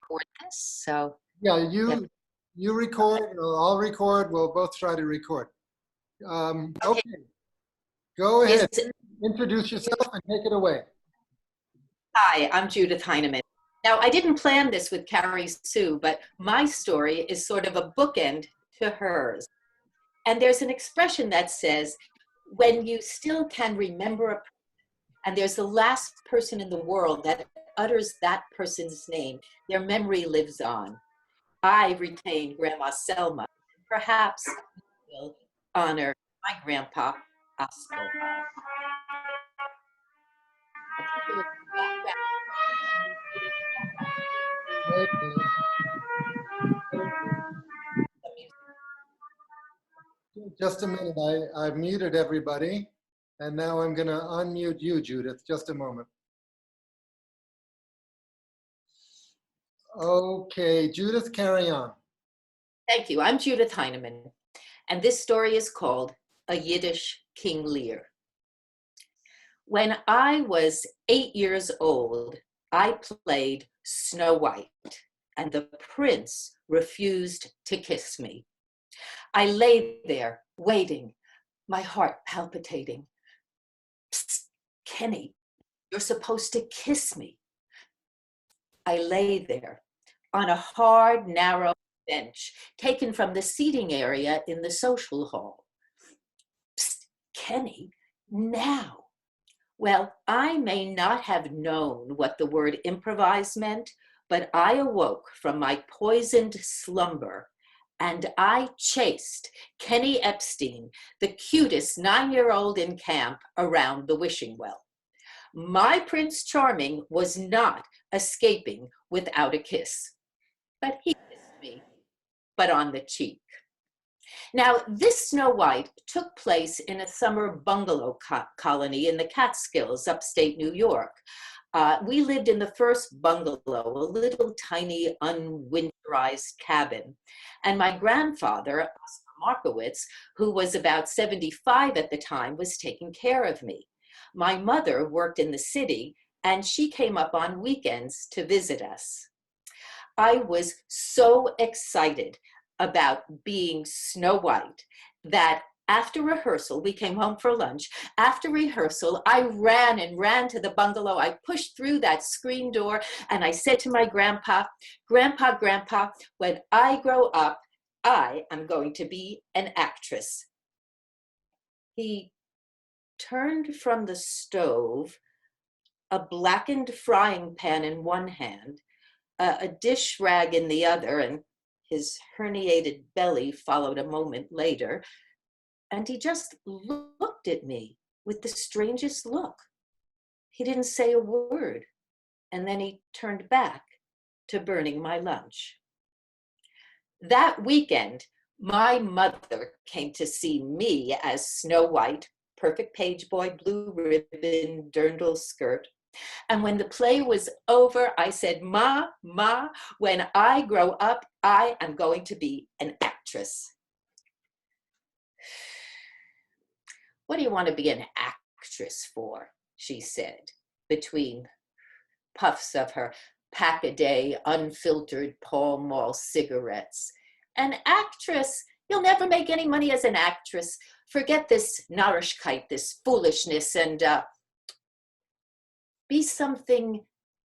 record this. So Yeah, yeah. you record, or I'll record. We'll both try to record. Okay. Okay, go Is ahead. Introduce yourself and take it away. Hi, I'm Judith Heinemann. Now, I didn't plan this with Carrie Sue, but my story is sort of a bookend to hers. And there's an expression that says, when you still can remember a person, and there's the last person in the world that utters that person's name, their memory lives on. I retain Grandma Selma. Perhaps will honor my grandpa, Oscar. I think there was Just a minute, I've muted everybody, and now I'm going to unmute you, Judith. Just a moment. Okay, Judith, carry on. Thank you. I'm Judith Heinemann, and this story is called A Yiddish King Lear. When I was 8 years old, I played Snow White, and the prince refused to kiss me. I lay there waiting, my heart palpitating. Psst, Kenny, you're supposed to kiss me. I lay there on a hard, narrow bench taken from the seating area in the social hall. Psst, Kenny, now. Well, I may not have known what the word improvise meant, but I awoke from my poisoned slumber and I chased Kenny Epstein, the cutest 9-year-old in camp, around the wishing well. My Prince Charming was not escaping without a kiss, but he kissed me, but on the cheek. Now, this Snow White took place in a summer bungalow colony in the Catskills, upstate New York. We lived in the first bungalow, a little tiny unwinterized cabin. And my grandfather, Oscar Markowitz, who was about 75 at the time, was taking care of me. My mother worked in the city, and she came up on weekends to visit us. I was so excited about being Snow White that after rehearsal, we came home for lunch. After rehearsal, I ran to the bungalow. I pushed through that screen door and I said to my grandpa, Grandpa, when I grow up, I am going to be an actress. He turned from the stove, a blackened frying pan in one hand, a dish rag in the other, and his herniated belly followed a moment later. And he just looked at me with the strangest look. He didn't say a word. And then he turned back to burning my lunch. That weekend, my mother came to see me as Snow White, perfect page boy, blue ribbon, dirndl skirt. And when the play was over, I said, Ma, when I grow up, I am going to be an actress. What do you want to be an actress for? She said, between puffs of her pack-a-day, unfiltered Pall Mall cigarettes. An actress? You'll never make any money as an actress. Forget this Narishkeit, this foolishness, and be something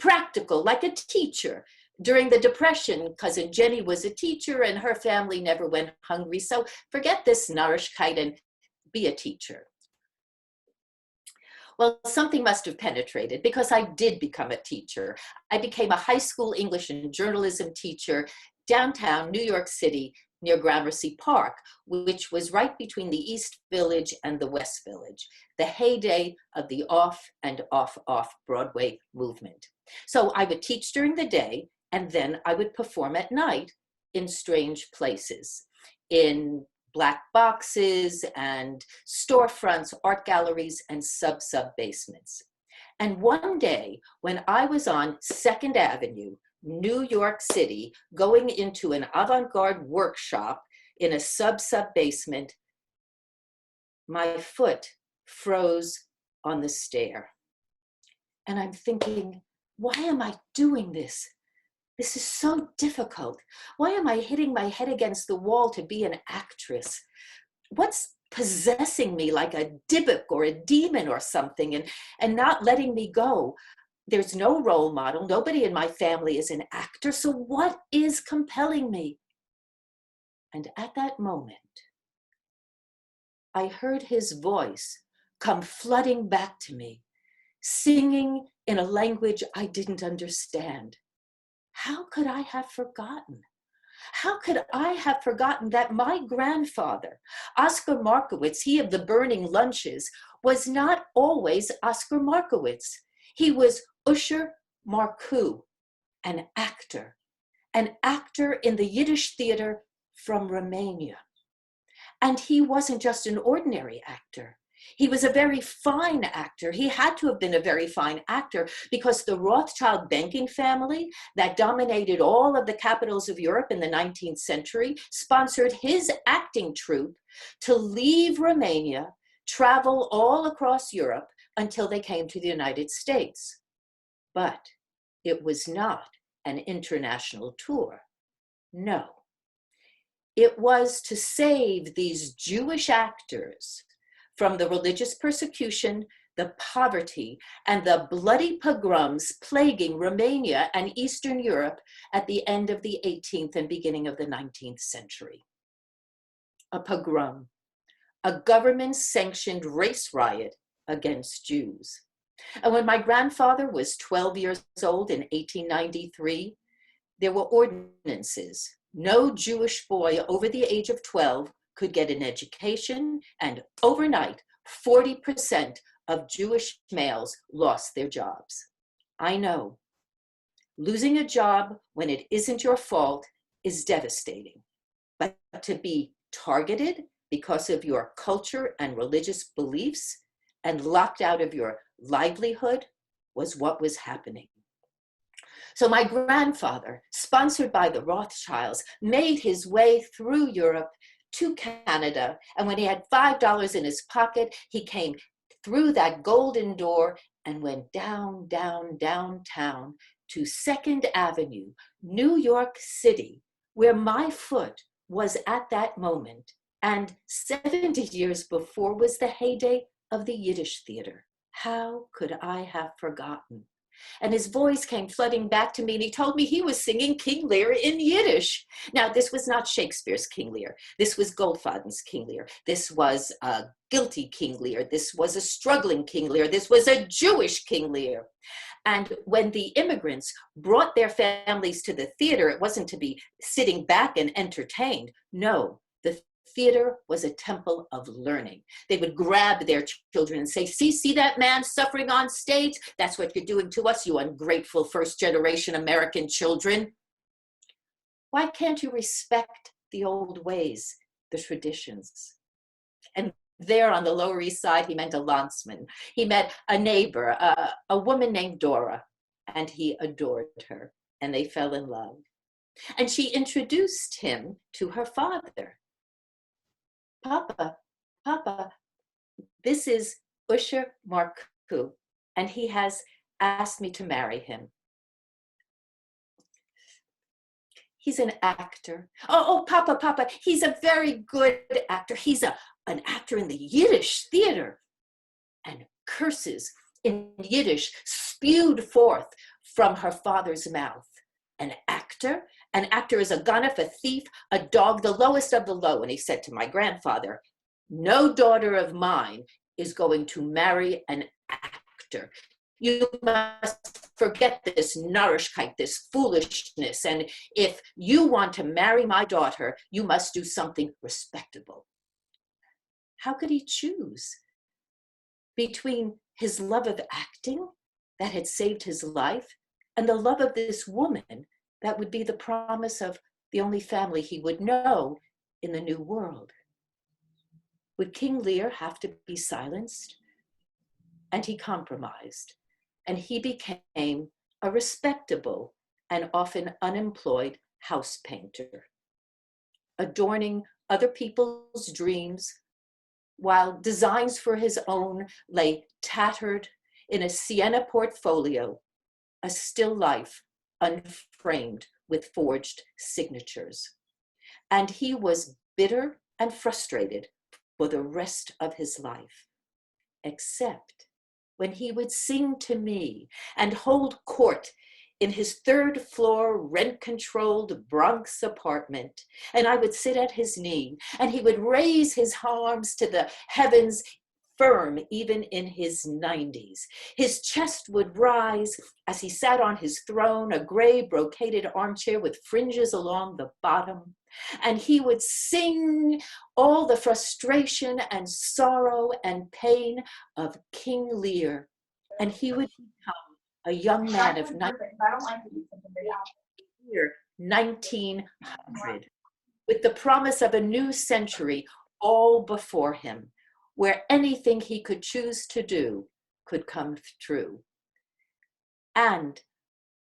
practical, like a teacher. During the Depression, Cousin Jenny was a teacher and her family never went hungry. So forget this Narishkeit and be a teacher. Well, something must have penetrated because I did become a teacher. I became a high school English and journalism teacher downtown New York City near Gramercy Park, which was right between the East Village and the West Village, the heyday of the off and off Broadway movement. So I would teach during the day, and then I would perform at night in strange places, in black boxes and storefronts, art galleries, and sub-basements. And one day, when I was on 2nd Avenue, New York City, going into an avant-garde workshop in a sub-basement, my foot froze on the stair. And I'm thinking, why am I doing this? This is so difficult. Why am I hitting my head against the wall to be an actress? What's possessing me like a dybbuk or a demon or something and not letting me go? There's no role model. Nobody in my family is an actor. So what is compelling me? And at that moment, I heard his voice come flooding back to me, singing in a language I didn't understand. How could I have forgotten? How could I have forgotten that my grandfather, Oscar Markowitz, he of the burning lunches, was not always Oscar Markowitz. He was Usher Marcu, an actor in the Yiddish theater from Romania. And he wasn't just an ordinary actor. He was a very fine actor. He had to have been a very fine actor because the Rothschild banking family that dominated all of the capitals of Europe in the 19th century sponsored his acting troupe to leave Romania, travel all across Europe until they came to the United States. But it was not an international tour. No. It was to save these Jewish actors from the religious persecution, the poverty, and the bloody pogroms plaguing Romania and Eastern Europe at the end of the 18th and beginning of the 19th century. A pogrom, a government-sanctioned race riot against Jews. And when my grandfather was 12 years old in 1893, there were ordinances. No Jewish boy over the age of 12 could get an education, and overnight, 40% of Jewish males lost their jobs. I know, losing a job when it isn't your fault is devastating, but to be targeted because of your culture and religious beliefs and locked out of your livelihood was what was happening. So my grandfather, sponsored by the Rothschilds, made his way through Europe to Canada. And when he had $5 in his pocket, he came through that golden door and went down, downtown to 2nd Avenue, New York City, where my foot was at that moment. And 70 years before was the heyday of the Yiddish theater. How could I have forgotten? And his voice came flooding back to me, and he told me he was singing King Lear in Yiddish. Now, this was not Shakespeare's King Lear. This was Goldfaden's King Lear. This was a guilty King Lear. This was a struggling King Lear. This was a Jewish King Lear. And when the immigrants brought their families to the theater, it wasn't to be sitting back and entertained. No, the theater was a temple of learning. They would grab their children and say, see that man suffering on stage? That's what you're doing to us, you ungrateful first-generation American children. Why can't you respect the old ways, the traditions? And there on the Lower East Side, he met a landsman. He met a neighbor, a woman named Dora, and he adored her, and they fell in love. And she introduced him to her father. Papa, this is Usher Marcu, and he has asked me to marry him. He's an actor. Oh, Papa, he's a very good actor. He's an actor in the Yiddish theater. And curses in Yiddish spewed forth from her father's mouth. An actor? An actor is a ganef, a thief, a dog, the lowest of the low. And he said to my grandfather, no daughter of mine is going to marry an actor. You must forget this narishkeit, this foolishness. And if you want to marry my daughter, you must do something respectable. How could he choose between his love of acting that had saved his life and the love of this woman that would be the promise of the only family he would know in the new world? Would King Lear have to be silenced? And he compromised, and he became a respectable and often unemployed house painter, adorning other people's dreams while designs for his own lay tattered in a Sienna portfolio, a still life unframed with forged signatures. And he was bitter and frustrated for the rest of his life, except when he would sing to me and hold court in his third-floor rent-controlled Bronx apartment. And I would sit at his knee, and he would raise his arms to the heavens, firm even in his 90s. His chest would rise as he sat on his throne, a gray brocaded armchair with fringes along the bottom. And he would sing all the frustration and sorrow and pain of King Lear. And he would become a young man of 1900, with the promise of a new century all before him, where anything he could choose to do could come true. And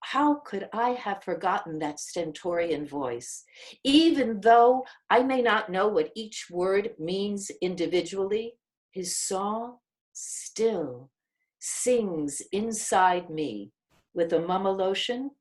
how could I have forgotten that stentorian voice? Even though I may not know what each word means individually, his song still sings inside me with a mummelotion,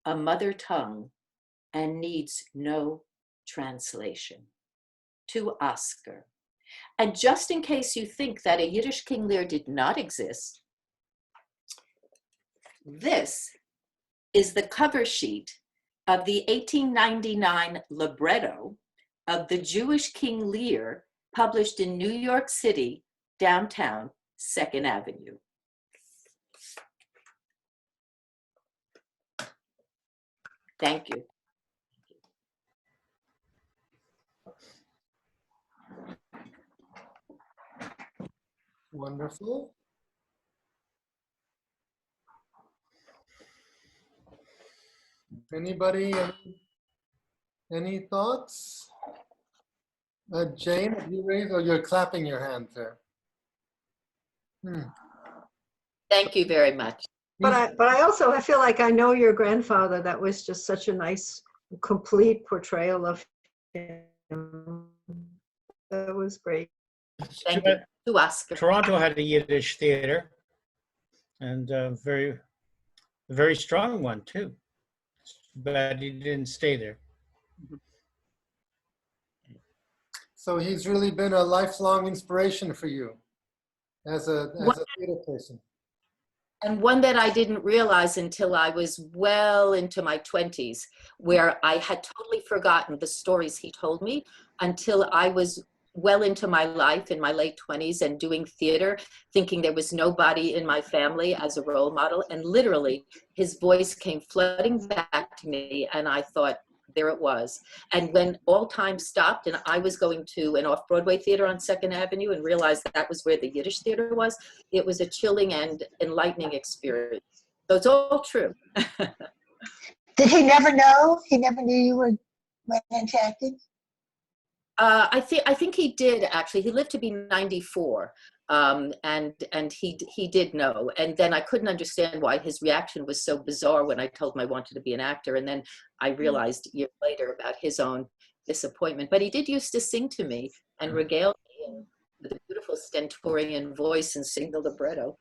a mother tongue, and needs no translation. To Oscar. And just in case you think that a Yiddish King Lear did not exist, this is the cover sheet of the 1899 libretto of the Jewish King Lear, published in New York City, downtown 2nd Avenue. Thank you. Wonderful. Anybody, any thoughts? Jane, have you raised, or you're clapping your hand there? Thank you very much. But I also feel like I know your grandfather. That was just such a nice, complete portrayal of him. That was great. Thank you. To Oscar. Toronto had a Yiddish theater, and very strong one too. But he didn't stay there. So he's really been a lifelong inspiration for you as a theater person. And one that I didn't realize until I was well into my 20s, where I had totally forgotten the stories he told me until I was well into my life in my late 20s and doing theater, thinking there was nobody in my family as a role model. And literally his voice came flooding back to me, and I thought, there it was. And when all time stopped and I was going to an off-Broadway theater on 2nd Avenue and realized that was where the Yiddish theater was, it was a chilling and enlightening experience. So it's all true. Did he never know? He never knew you went into acting? I think he did, actually. He lived to be 94, and he did know. And then I couldn't understand why his reaction was so bizarre when I told him I wanted to be an actor. And then I realized years later about his own disappointment. But he did used to sing to me and regale me with a beautiful stentorian voice and sing the libretto.